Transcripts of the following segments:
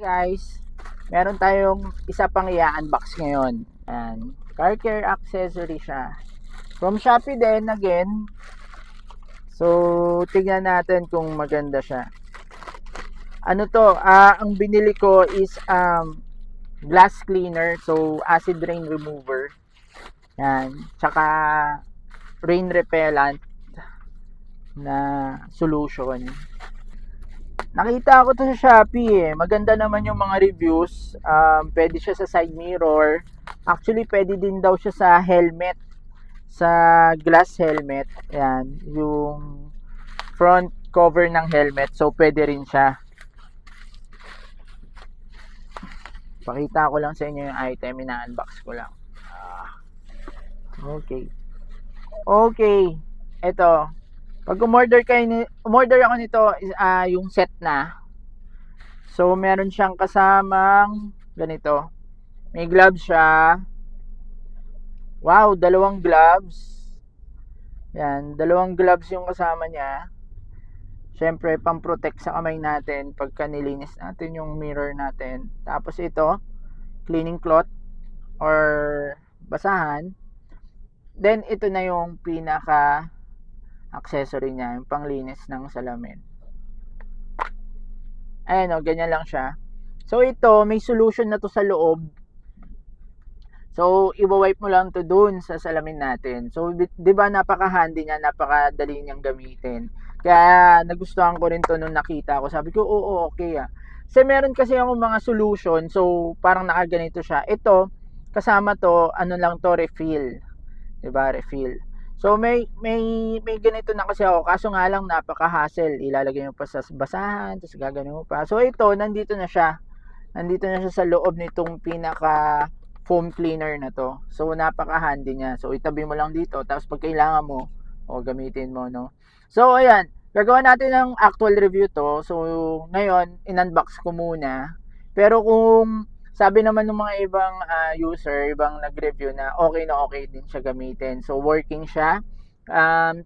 guys, meron tayong isa pang i-unbox ngayon. Ayan, car care accessory siya. From Shopee din again. So, tignan natin kung maganda siya. Ano to, ang binili ko is glass cleaner, so acid rain remover. Yan, tsaka rain repellent na solution. Nakita ko to sa Shopee Maganda naman yung mga reviews. Pwede siya sa side mirror. Actually, pwede din daw siya sa helmet. Sa glass helmet. Ayan, yung front cover ng helmet. So, pwede rin siya. Pakita ko lang sa inyo yung item. Ina-unbox ko lang. Okay. Okay. Ito. Pag umorder ako nito, yung set na. So, meron siyang kasamang ganito. May gloves siya. Wow, dalawang gloves. Yan, dalawang gloves yung kasama niya. Siyempre, pang-protect sa kamay natin pagka nilinis natin yung mirror natin. Tapos ito, cleaning cloth or basahan. Then, ito na yung pinaka accessory niya, yung panglinis ng salamin. Ayan o, ganyan lang siya. So ito, may solution na to sa loob. So, i-wipe mo lang to dun sa salamin natin. So, di ba napaka-handy niya, napakadali niyang gamitin. Kaya nagustuhan ko rin to nung nakita ko. Sabi ko, oo, okay Kasi meron kasi akong mga solution, so parang nakaganito siya. Ito, kasama to, ano lang to, refill. Diba, refill. So may ganito na kasi ako, kaso nga lang napaka-hassle. Ilalagay mo pa sa basahan, tapos gagawin mo pa. So ito, nandito na siya. Nandito na siya sa loob nitong pinaka foam cleaner na to. So napaka-handy niya. So itabi mo lang dito, tapos pag kailangan mo, gamitin mo, no. So ayan, gagawa natin ng actual review to. So ngayon, in-unbox ko muna. Pero kung sabi naman ng mga ibang user, ibang nag-review na okay din siya gamitin. So, working siya.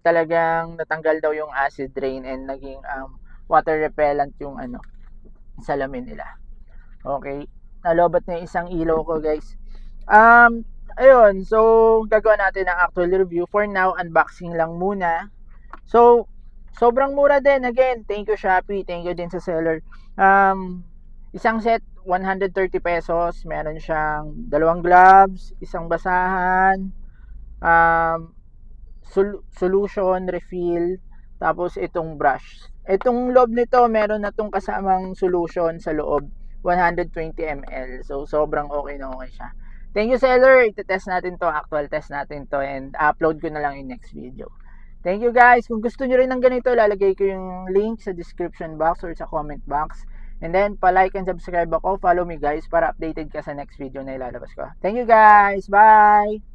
Talagang natanggal daw yung acid rain and naging water repellent yung salamin nila. Okay. Nalobat na yung isang ilaw ko, guys. Ayun. So, gagawa natin ang actual review. For now, unboxing lang muna. So, sobrang mura din. Again, thank you Shopee. Thank you din sa seller. Isang set 130 pesos, meron siyang dalawang gloves, isang basahan, solution, refill, tapos itong brush. Itong loob nito, meron na itong kasamang solution sa loob, 120 ml. So, sobrang okay na okay siya. Thank you seller, iti-test natin to, actual test natin to, and upload ko na lang yung next video. Thank you guys. Kung gusto nyo rin ng ganito, lalagay ko yung link sa description box or sa comment box. And then, pa-like and subscribe ako. Follow me guys para updated ka sa next video na ilalabas ko. Thank you guys. Bye!